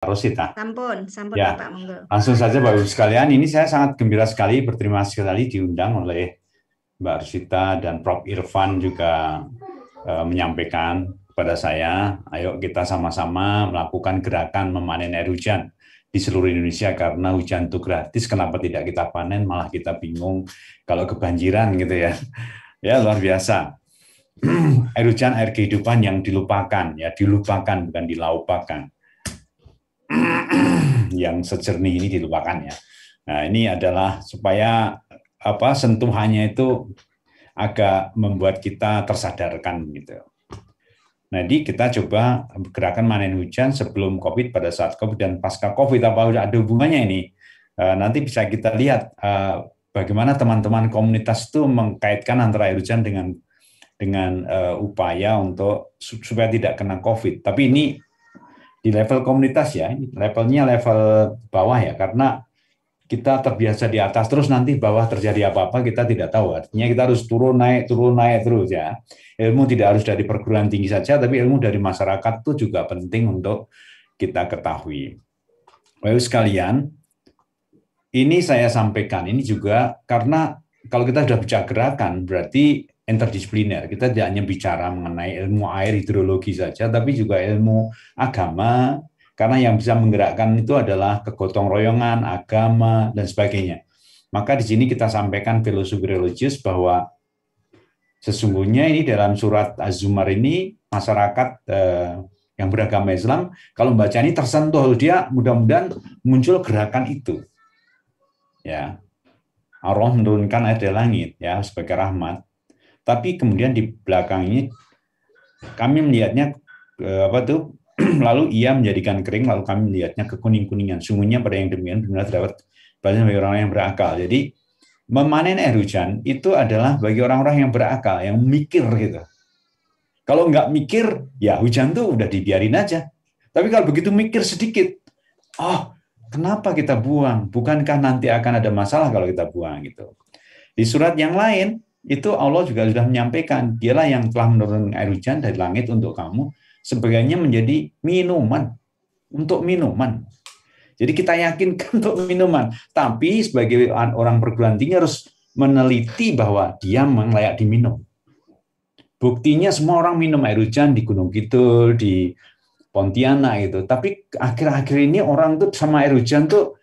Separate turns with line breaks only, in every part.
Rosita.
Sampun, sampun
Ya,
Bapak, monggo.
langsung saja Bapak Ibu sekalian. Ini saya sangat gembira sekali, berterima kasih sekali diundang oleh Mbak Rosita dan Prof. Irfan juga menyampaikan kepada saya, ayo kita sama-sama melakukan gerakan memanen air hujan di seluruh Indonesia karena hujan itu gratis, kenapa tidak kita panen, malah kita bingung kalau kebanjiran gitu ya. Ya luar biasa. Air hujan, air kehidupan yang dilupakan, ya dilupakan bukan dilaupakan. Yang sejernih ini dilupakan ya. Nah, ini adalah supaya sentuhannya itu agak membuat kita tersadarkan gitu. Nah, jadi kita coba gerakan manen hujan sebelum COVID, pada saat COVID dan pasca COVID, apa ada hubungannya ini? Nanti bisa kita lihat bagaimana teman-teman komunitas itu mengkaitkan antara air hujan dengan upaya untuk supaya tidak kena COVID. Tapi ini di level komunitas ya, levelnya level bawah ya, karena kita terbiasa di atas terus nanti bawah terjadi apa-apa kita tidak tahu. Artinya kita harus turun naik terus ya. Ilmu tidak harus dari perguruan tinggi saja, tapi ilmu dari masyarakat itu juga penting untuk kita ketahui. Bapak sekalian, ini saya sampaikan ini juga karena kalau kita sudah bicara gerakan berarti interdisipliner. Kita tidak hanya bicara mengenai ilmu air hidrologi saja, tapi juga ilmu agama, karena yang bisa menggerakkan itu adalah kegotong royongan, agama, dan sebagainya. Maka di sini kita sampaikan filosofi religius bahwa sesungguhnya ini dalam surat Az-Zumar ini masyarakat yang beragama Islam kalau membaca ini tersentuh, dia mudah-mudahan muncul gerakan itu. Ya, Allah menurunkan air dari langit ya sebagai rahmat. Tapi kemudian di belakang ini kami melihatnya lalu ia menjadikan kering, lalu kami melihatnya kekuning-kuningan. Sungguhnya pada yang demikian benar terdapat banyak bagi orang yang berakal. Jadi memanen air hujan itu adalah bagi orang-orang yang berakal, yang mikir gitu. Kalau nggak mikir, ya hujan tuh udah dibiarin aja. Tapi kalau begitu mikir sedikit, oh kenapa kita buang? Bukankah nanti akan ada masalah kalau kita buang gitu. Di surat yang lain, itu Allah juga sudah menyampaikan, dialah yang telah menurunkan air hujan dari langit untuk kamu, sebagainya menjadi minuman, untuk minuman. Jadi kita yakinkan untuk minuman. Tapi sebagai orang perguruan tinggi harus meneliti bahwa dia memang layak diminum. Buktinya semua orang minum air hujan di Gunung Kidul, di Pontianak gitu. Tapi akhir-akhir ini orang tuh sama air hujan tuh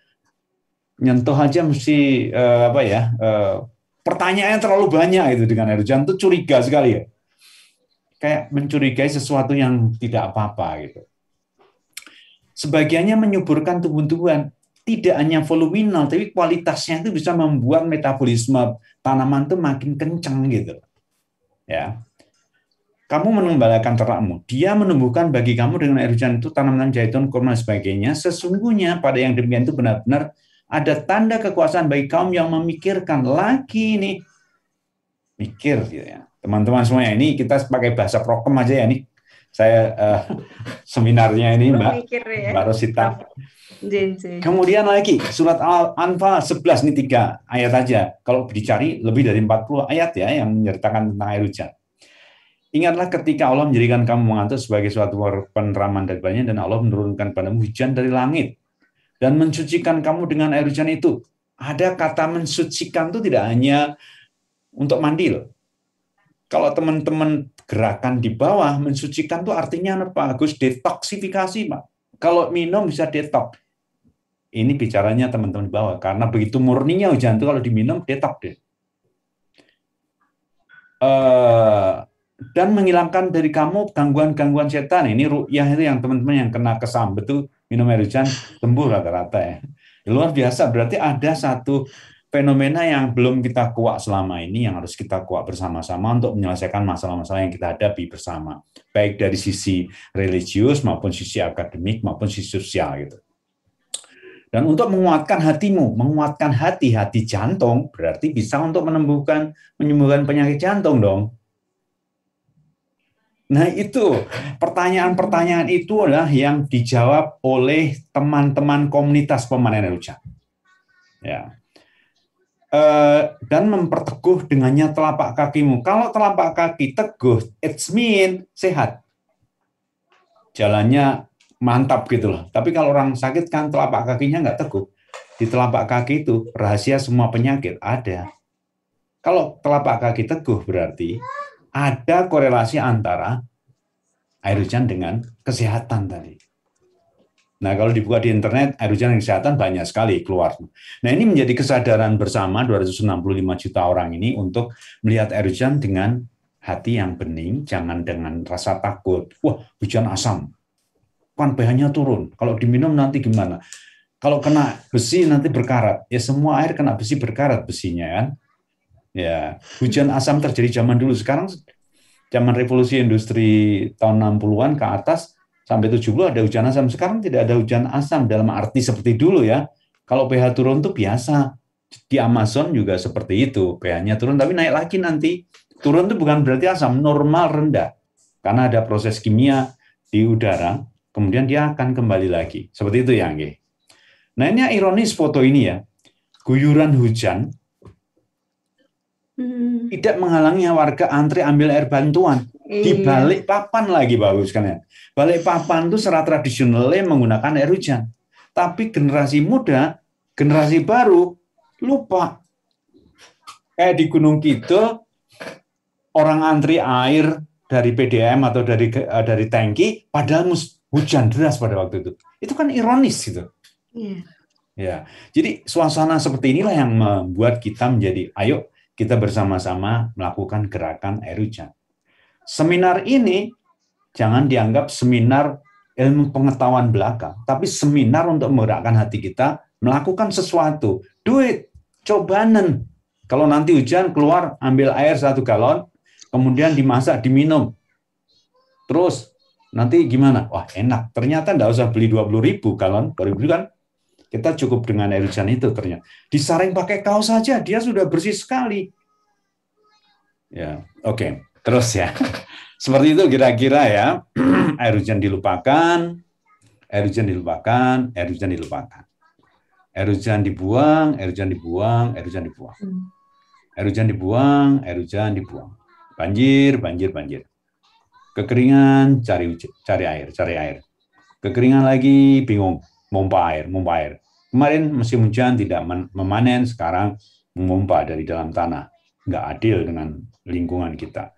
nyentuh aja mesti pertanyaannya terlalu banyak itu dengan air hujan tuh curiga sekali ya. Kayak mencurigai sesuatu yang tidak apa-apa gitu. Sebagiannya menyuburkan tumbuh-tumbuhan, tidak hanya voluminal, tapi kualitasnya itu bisa membuat metabolisme tanaman itu makin kencang gitu. Ya, kamu mengembalakan ternakmu, dia menumbuhkan bagi kamu dengan air hujan itu tanaman zaitun, kurma, dan sebagainya. Sesungguhnya pada yang demikian itu benar-benar ada tanda kekuasaan bagi kaum yang memikirkan lagi nih. Mikir gitu ya. Teman-teman semuanya, ini kita pakai bahasa prokem aja ya nih. Saya seminarnya ini Mbak Rosita. Kemudian lagi surat Al-Anfal 11 ini 3 ayat aja. Kalau dicari lebih dari 40 ayat ya yang menyertakan tentang air hujan. Ingatlah ketika Allah menjadikan kamu mengantuk sebagai suatu peneraman dan banyak, dan Allah menurunkan padamu hujan dari langit dan mensucikan kamu dengan air hujan itu. Ada kata mensucikan itu tidak hanya untuk mandi loh. Kalau teman-teman gerakan di bawah, mensucikan itu artinya apa? Agus detoksifikasi, Pak. Kalau minum bisa detox. Ini bicaranya teman-teman di bawah, karena begitu murninya hujan itu kalau diminum detox deh. Dan menghilangkan dari kamu gangguan-gangguan setan. Ini ru'yah itu yang teman-teman yang kena kesambet itu minum air hujan sembuh rata-rata ya. Luar biasa, berarti ada satu fenomena yang belum kita kuak selama ini yang harus kita kuak bersama-sama untuk menyelesaikan masalah-masalah yang kita hadapi bersama. Baik dari sisi religius maupun sisi akademik maupun sisi sosial gitu. Dan untuk menguatkan hatimu, menguatkan hati jantung berarti bisa untuk menyembuhkan penyakit jantung dong. Nah itu, pertanyaan-pertanyaan itu adalah yang dijawab oleh teman-teman komunitas pemanen air hujan. Ya. Dan memperteguh dengannya telapak kakimu. Kalau telapak kaki teguh, it means sehat. Jalannya mantap gitu loh. Tapi kalau orang sakit kan telapak kakinya nggak teguh. Di telapak kaki itu rahasia semua penyakit ada. Kalau telapak kaki teguh berarti ada korelasi antara air hujan dengan kesehatan tadi. Nah, kalau dibuka di internet, air hujan dan kesehatan banyak sekali keluar. Nah, ini menjadi kesadaran bersama 265 juta orang ini untuk melihat air hujan dengan hati yang bening, jangan dengan rasa takut. Wah, hujan asam, kan pH-nya turun. Kalau diminum nanti gimana? Kalau kena besi nanti berkarat. Ya, semua air kena besi berkarat besinya kan. Ya, hujan asam terjadi zaman dulu. Sekarang zaman revolusi industri tahun 60-an ke atas, sampai 70 ada hujan asam. Sekarang tidak ada hujan asam dalam arti seperti dulu ya. Kalau pH turun itu biasa. Di Amazon juga seperti itu. pH-nya turun tapi naik lagi nanti. Turun itu bukan berarti asam, normal rendah. Karena ada proses kimia di udara, kemudian dia akan kembali lagi. Seperti itu ya, Angge. Nah, ini ironis foto ini ya. Guyuran hujan tidak menghalangi warga antri ambil air bantuan. Di balik papan lagi bagus kan ya. Balik papan itu secara tradisionalnya menggunakan air hujan. Tapi generasi muda, generasi baru lupa. Kayak di Gunung Kidul, orang antri air dari PDAM atau dari tangki, padahal hujan deras pada waktu itu. Itu kan ironis gitu. Ya, jadi suasana seperti inilah yang membuat kita menjadi, ayo kita bersama-sama melakukan gerakan air hujan. Seminar ini jangan dianggap seminar ilmu pengetahuan belaka, tapi seminar untuk menggerakkan hati kita melakukan sesuatu. Do it, cobanen. Kalau nanti hujan keluar, ambil air 1 galon, kemudian dimasak, diminum. Terus nanti gimana? Wah enak. Ternyata nggak usah beli 20.000 galon, baru kan? Kita cukup dengan air hujan itu ternyata. Disaring pakai kaos saja, dia sudah bersih sekali. Ya, oke. Terus ya. Seperti itu kira-kira ya. Air hujan dilupakan, air hujan dilupakan, air hujan dilupakan. Air hujan dibuang, air hujan dibuang, air hujan dibuang. Air hujan dibuang, air hujan dibuang. Banjir, banjir, banjir. Kekeringan, cari air. Kekeringan lagi, bingung. Mompa air. Kemarin musim hujan tidak memanen, sekarang memompa dari dalam tanah. Nggak adil dengan lingkungan kita.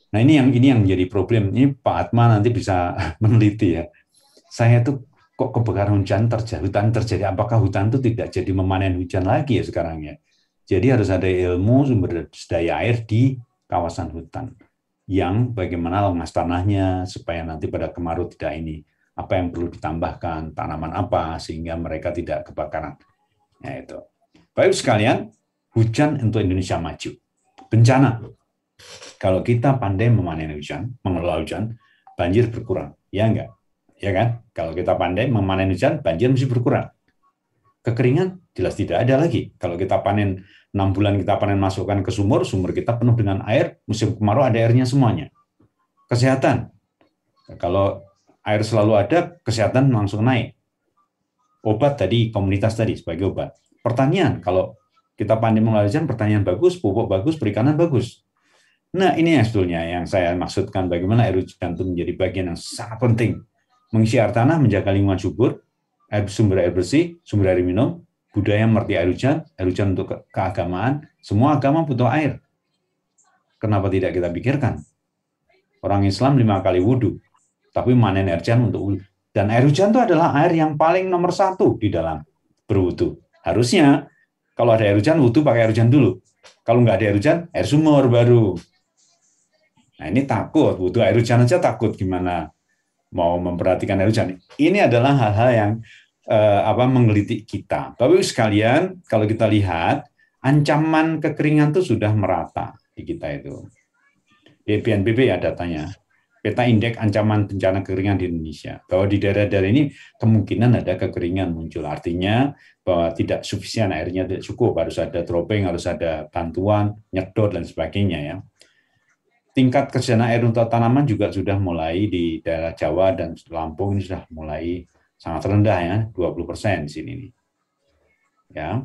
Nah ini yang menjadi problem. Ini Pak Atma nanti bisa meneliti ya. Saya tuh kok kebakaran hutan terjadi. Apakah hutan itu tidak jadi memanen hujan lagi ya sekarang ya? Jadi harus ada ilmu sumber daya air di kawasan hutan. Yang bagaimana lemas tanahnya supaya nanti pada kemarau tidak ini. Apa yang perlu ditambahkan, tanaman apa, sehingga mereka tidak kebakaran. Nah, itu. Baik sekalian, hujan untuk Indonesia maju. Bencana. Kalau kita pandai memanen hujan, mengelola hujan, banjir berkurang. Ya enggak? Ya kan? Kalau kita pandai memanen hujan, banjir mesti berkurang. Kekeringan jelas tidak ada lagi. Kalau kita panen 6 bulan kita panen masukkan ke sumur kita penuh dengan air, musim kemarau ada airnya semuanya. Kesehatan. Kalau air selalu ada, kesehatan langsung naik. Obat tadi, komunitas tadi sebagai obat. Pertanian, kalau kita pandai mengelola hujan, pertanian bagus, pupuk bagus, perikanan bagus. Nah, ini yang sebetulnya yang saya maksudkan, bagaimana air hujan itu menjadi bagian yang sangat penting. Mengisi air tanah, menjaga lingkungan subur, sumber air bersih, sumber air minum, budaya mengerti air hujan untuk keagamaan, semua agama butuh air. Kenapa tidak kita pikirkan? Orang Islam 5 kali wudhu, tapi manen air hujan untuk wudhu. Dan air hujan itu adalah air yang paling nomor 1 di dalam berwudhu. Harusnya, kalau ada air hujan, wudhu pakai air hujan dulu. Kalau nggak ada air hujan, air sumur baru. Nah ini takut, wudhu air hujan aja takut gimana mau memperhatikan air hujan. Ini adalah hal-hal yang menggelitik kita. Bapak Ibu sekalian, kalau kita lihat, ancaman kekeringan itu sudah merata di kita itu. Di BNPB ya datanya. Peta indeks ancaman bencana kekeringan di Indonesia. Bahwa di daerah-daerah ini kemungkinan ada kekeringan muncul. Artinya bahwa tidak sufisien, airnya tidak cukup. Harus ada dropping, harus ada bantuan, nyedot, dan sebagainya ya. Tingkat ketersediaan air untuk tanaman juga sudah mulai di daerah Jawa dan Lampung ini sudah mulai sangat rendah ya, 20% di sini. Ya.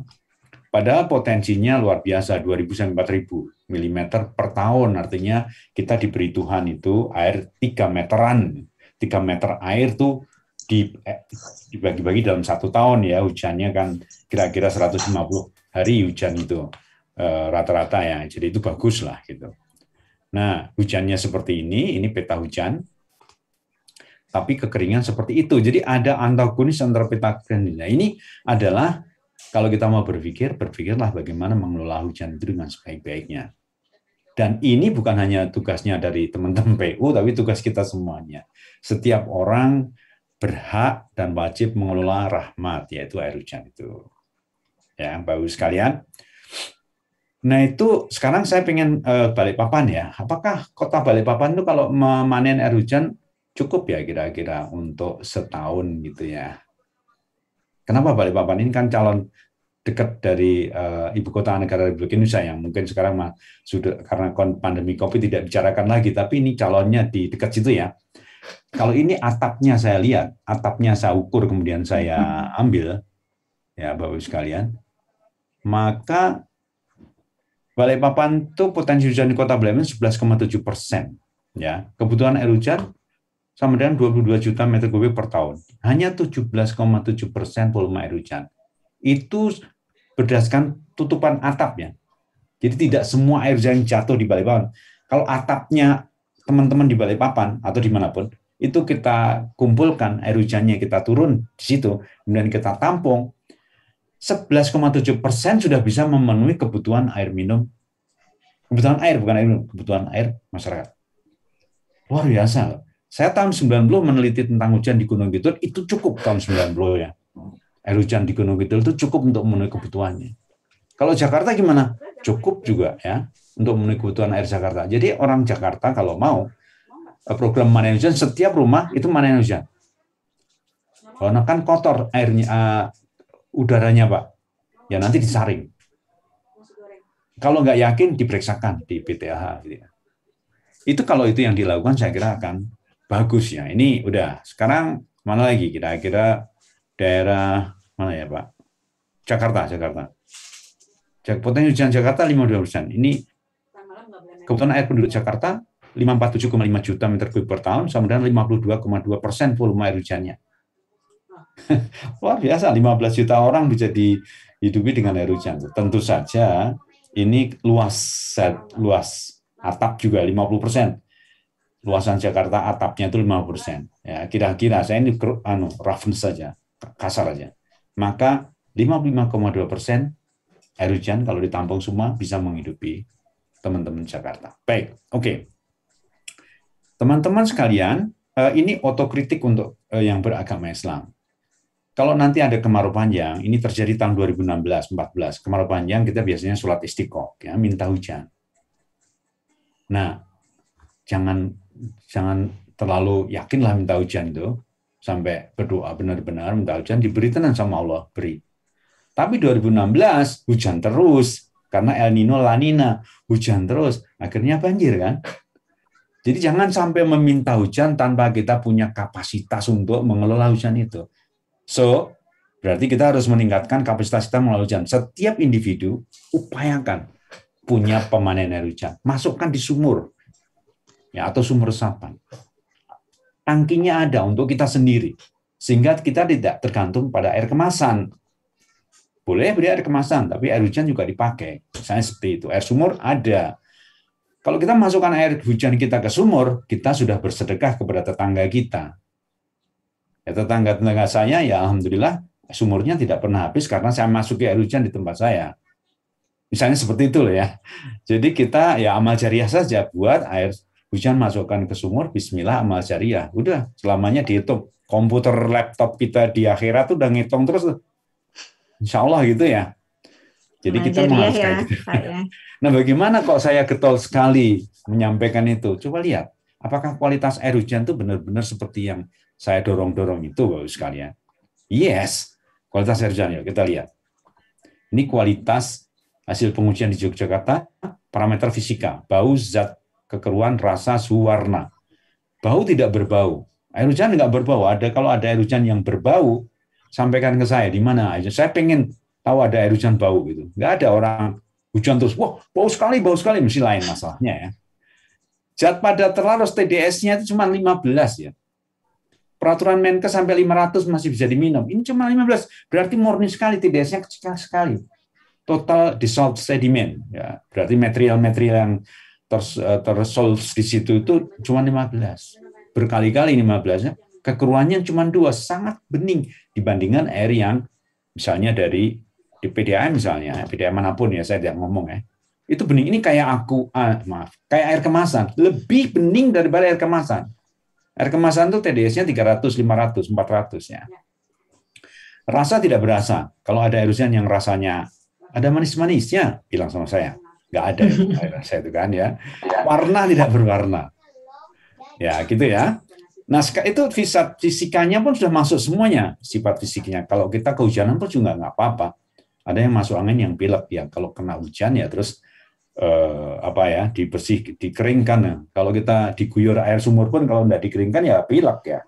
Padahal potensinya luar biasa, 2.000 sampai 4.000 mm per tahun. Artinya kita diberi Tuhan itu air 3 meteran. 3 meter air itu dibagi-bagi dalam 1 tahun ya, hujannya kan kira-kira 150 hari hujan itu rata-rata ya, jadi itu bagus lah gitu. Nah, hujannya seperti ini peta hujan, tapi kekeringan seperti itu. Jadi ada antagonis antara peta kekeringan. Nah, ini adalah kalau kita mau berpikirlah bagaimana mengelola hujan itu dengan sebaik-baiknya. Dan ini bukan hanya tugasnya dari teman-teman PU, tapi tugas kita semuanya. Setiap orang berhak dan wajib mengelola rahmat, yaitu air hujan itu. Ya, Bapak Ibu sekalian. Nah itu sekarang saya pengen Balikpapan ya. Apakah kota Balikpapan itu kalau memanen air hujan cukup ya kira-kira untuk setahun gitu ya? Kenapa Balikpapan ini kan calon dekat dari ibu kota negara Republik Indonesia yang mungkin sekarang sudah karena pandemi COVID tidak bicarakan lagi, tapi ini calonnya di dekat situ ya. Kalau ini atapnya saya lihat, atapnya saya ukur kemudian saya ambil ya Bapak Ibu sekalian, maka Balikpapan itu potensi hujan di kota Balikpapan 11,7%. Ya, kebutuhan air hujan sama dengan 22 juta meter kubik per tahun. Hanya 17,7% volume air hujan. Itu berdasarkan tutupan atapnya. Jadi tidak semua air hujan jatuh di Balikpapan. Kalau atapnya teman-teman di Balikpapan atau dimanapun, itu kita kumpulkan air hujannya, kita turun di situ, kemudian kita tampung, 11,7% sudah bisa memenuhi kebutuhan air minum. Kebutuhan air, bukan air minum, kebutuhan air masyarakat. Luar biasa. Saya tahun 90 meneliti tentang hujan di Gunung Kidul, itu cukup tahun 90 ya. Air hujan di Gunung Kidul itu cukup untuk memenuhi kebutuhannya. Kalau Jakarta gimana? Cukup juga ya untuk memenuhi kebutuhan air Jakarta. Jadi orang Jakarta kalau mau program panen hujan, setiap rumah itu panen hujan. Karena kan kotor airnya, udaranya Pak. Ya nanti disaring. Kalau nggak yakin diperiksakan di PTAH. Gitu ya. Itu kalau itu yang dilakukan saya kira akan bagus ya. Ini udah. Sekarang mana lagi kira-kira daerah mana ya Pak? Jakarta. Potensi hujan Jakarta 52%. Ini kebutuhan air penduduk Jakarta 547,5 juta meter kubik per tahun sama dengan 52,2% volume air hujannya. Luar biasa, 15 juta orang bisa dihidupi dengan air hujan. Tentu saja ini luas atap juga 50%. Luasan Jakarta atapnya itu 50%. Ya, kira-kira saya ini roughness saja, kasar aja. Maka 55,2% air hujan kalau ditampung semua bisa menghidupi teman-teman Jakarta. Baik, oke. Teman-teman sekalian, ini otokritik untuk yang beragama Islam. Kalau nanti ada kemarau panjang, ini terjadi tahun 2016-14. Kemarau panjang kita biasanya sholat istiqoh, ya, minta hujan. Nah, jangan terlalu yakinlah minta hujan itu, sampai berdoa benar-benar minta hujan, diberi tenang sama Allah, beri. Tapi 2016 hujan terus, karena El Nino La Nina, hujan terus, akhirnya banjir kan. Jadi jangan sampai meminta hujan tanpa kita punya kapasitas untuk mengelola hujan itu. So, berarti kita harus meningkatkan kapasitas kita mengelola hujan. Setiap individu upayakan punya pemanen air hujan. Masukkan di sumur, ya, atau sumur resapan. Tangkinya ada untuk kita sendiri, sehingga kita tidak tergantung pada air kemasan. Boleh beri air kemasan, tapi air hujan juga dipakai. Misalnya seperti itu. Air sumur ada. Kalau kita masukkan air hujan kita ke sumur, kita sudah bersedekah kepada tetangga kita. Ya, tetangga-tetangga saya, ya alhamdulillah, sumurnya tidak pernah habis karena saya masuki air hujan di tempat saya. Misalnya seperti itu loh ya. Jadi kita ya amal jariah saja, buat air hujan masukkan ke sumur, bismillah amal jariah. Udah, selamanya dihitung. Komputer laptop kita di akhirat tuh udah ngitung terus. Insya Allah gitu ya. Jadi kita mau harus kayak gitu. Nah, bagaimana kok saya getol sekali menyampaikan itu? Coba lihat, apakah kualitas air hujan itu benar-benar seperti yang saya dorong-dorong itu, Bapak sekalian? Yes, kualitas air hujan. Yuk kita lihat. Ini kualitas hasil pengujian di Yogyakarta, parameter fisika, bau, zat, kekeruan, rasa, suhu, warna. Bau tidak berbau. Air hujan nggak berbau. Kalau ada air hujan yang berbau, sampaikan ke saya di mana aja. Saya pengen tahu ada air hujan bau gitu. Nggak ada orang hujan terus, wah bau sekali, mesti lain masalahnya ya. Zat padat terlarut TDS-nya itu cuma 15 ya. Peraturan Menkes sampai 500 masih bisa diminum. Ini cuma 15, berarti murni sekali, TDS-nya kecil sekali. Total dissolved sediment, ya, berarti material-material yang tersolve di situ itu cuma 15. Berkali-kali 15-nya, kekeruannya cuma 2, sangat bening dibandingkan air yang misalnya dari di PDAM misalnya, PDAM manapun ya, saya tidak ngomong ya. Itu bening, ini kayak kayak air kemasan, lebih bening daripada air kemasan. Air kemasan itu TDS-nya 300, 500, 400 ya. Rasa tidak berasa. Kalau ada air hujan yang rasanya ada manis-manisnya, bilang sama saya. Nggak ada air rasa itu kan ya. Warna tidak berwarna. Ya gitu ya. Nah itu fisikanya pun sudah masuk semuanya, sifat fisiknya. Kalau kita kehujanan pun juga nggak apa-apa. Ada yang masuk angin yang pilek ya. Kalau kena hujan ya terus dikeringkan. Ya. Kalau kita diguyur air sumur pun kalau nggak dikeringkan ya pilek ya.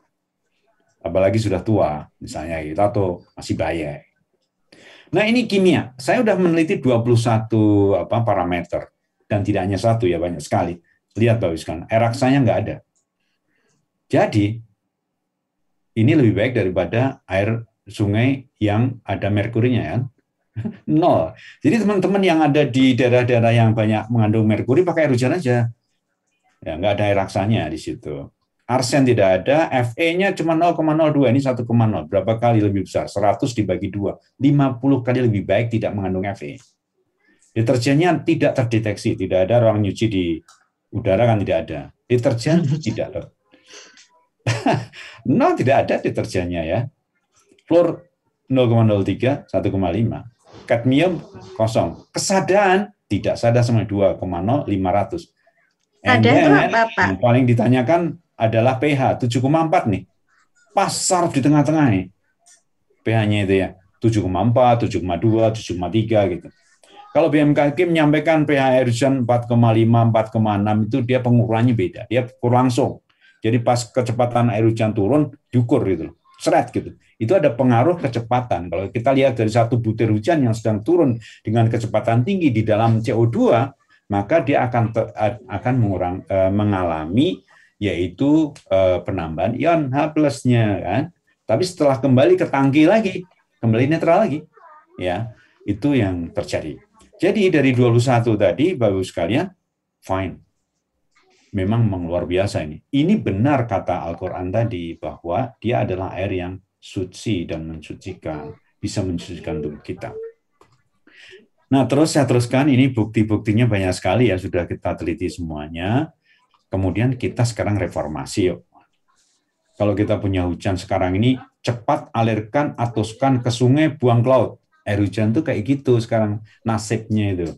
Apalagi sudah tua misalnya gitu atau masih bayi. Nah ini kimia. Saya sudah meneliti 21 parameter dan tidak hanya satu ya, banyak sekali. Lihat Bapak sekalian, air raksanya nggak ada. Jadi ini lebih baik daripada air sungai yang ada merkurinya ya. 0. Jadi teman-teman yang ada di daerah-daerah yang banyak mengandung merkuri pakai air hujan aja. Ya, nggak ada air raksanya di situ. Arsen tidak ada, Fe-nya cuma 0,02, ini 1,0. Berapa kali lebih besar? 100 dibagi 2. 50 kali lebih baik tidak mengandung Fe. Deterjennya tidak terdeteksi, tidak ada ruang nyuci di udara kan tidak ada. Deterjen tidak. No, tidak ada deterjennya ya. Fluor 0,03, 1,5. Kadmium kosong. Kesadaan tidak sadar sama 2,0, 500.
Sadar itu apa, Pak?
Yang paling ditanyakan adalah pH 7,4 nih. Pasar di tengah-tengah nih. pH-nya itu ya 7,4, 7,2, 7,3 gitu. Kalau BMKG menyampaikan pH air hujan 4,5, 4,6 itu dia pengukurannya beda. Dia ukur langsung. Jadi pas kecepatan air hujan turun diukur gitu. Seret gitu. Itu ada pengaruh kecepatan. Kalau kita lihat dari satu butir hujan yang sedang turun dengan kecepatan tinggi di dalam CO2, maka dia akan mengalami yaitu penambahan ion H+-nya kan. Tapi setelah kembali ke tangki lagi, kembali netral lagi. Ya, itu yang terjadi. Jadi dari 21 tadi Bapak sekalian, fine. Memang luar biasa ini. Ini benar kata Al-Qur'an tadi bahwa dia adalah air yang suci dan mensucikan, bisa mensucikan tubuh kita. Nah, terus saya teruskan, ini bukti-buktinya banyak sekali ya, sudah kita teliti semuanya. Kemudian kita sekarang reformasi yuk. Kalau kita punya hujan sekarang ini, cepat alirkan, atuskan ke sungai, buang ke laut. Air hujan tuh kayak gitu sekarang nasibnya itu.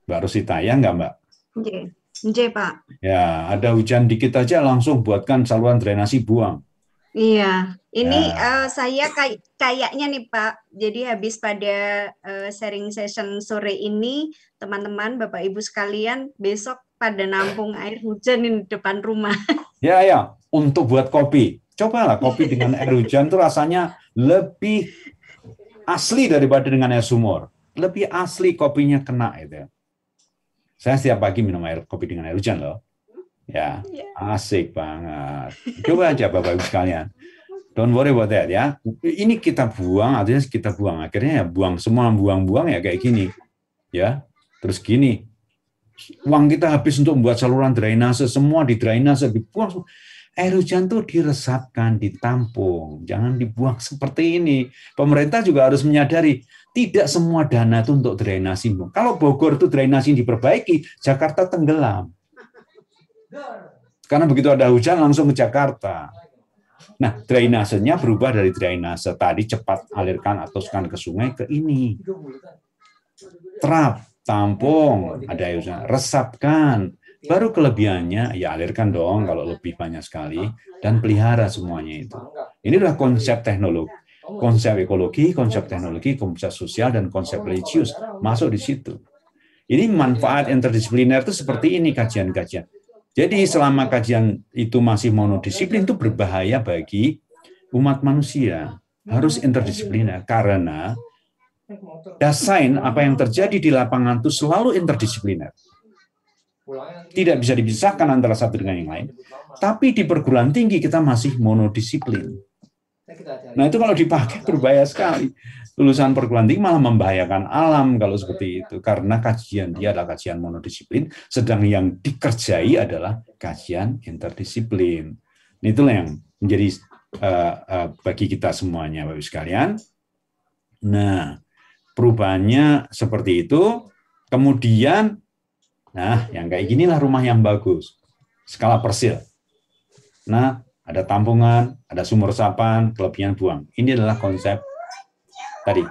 Mbak Rosita, ya nggak Mbak?
Iya, Pak.
Ya, ada hujan dikit aja langsung buatkan saluran drainasi buang.
Iya, ini saya kayaknya nih Pak, jadi habis pada sharing session sore ini, teman-teman, Bapak Ibu sekalian, besok pada nampung air hujan di depan rumah.
Ya, untuk buat kopi. Cobalah kopi dengan air hujan tuh rasanya lebih asli daripada dengan air sumur. Lebih asli kopinya kena itu. Saya setiap pagi minum kopi dengan air hujan loh. Ya, asik banget. Coba aja Bapak Ibu sekalian. Don't worry about that ya. Ini kita buang, artinya kita buang. Akhirnya ya buang semua, buang-buang ya kayak gini. Ya, terus gini. Uang kita habis untuk membuat saluran drainase, semua di drainase, dibuang. Air hujan tuh diresapkan, ditampung. Jangan dibuang seperti ini. Pemerintah juga harus menyadari, tidak semua dana itu untuk drainasi. Kalau Bogor itu drainasi diperbaiki, Jakarta tenggelam. Karena begitu ada hujan langsung ke Jakarta. Nah, drainasenya berubah dari drainase tadi cepat alirkan atuskan ke sungai ke ini. Terap, tampung, ada air hujan, resapkan. Baru kelebihannya ya alirkan dong kalau lebih banyak sekali dan pelihara semuanya itu. Ini adalah konsep teknologi. Konsep ekologi, konsep teknologi, konsep sosial, dan konsep religius masuk di situ. Ini manfaat interdisipliner itu seperti ini kajian-kajian. Jadi selama kajian itu masih monodisiplin itu berbahaya bagi umat manusia. Harus interdisipliner karena desain apa yang terjadi di lapangan itu selalu interdisipliner. Tidak bisa dipisahkan antara satu dengan yang lain. Tapi di perguruan tinggi kita masih monodisiplin. Nah itu kalau dipakai berbahaya sekali. Lulusan perguruan tinggi malah membahayakan alam kalau seperti itu. Karena kajian dia adalah kajian monodisiplin, sedang yang dikerjai adalah kajian interdisiplin. Itulah yang menjadi bagi kita semuanya, Bapak Ibu sekalian. Nah, perubahannya seperti itu. Kemudian, nah, yang kayak ginilah rumah yang bagus. Skala persil. Nah, ada tampungan, ada sumur resapan, kelebihan buang. Ini adalah konsep tadi,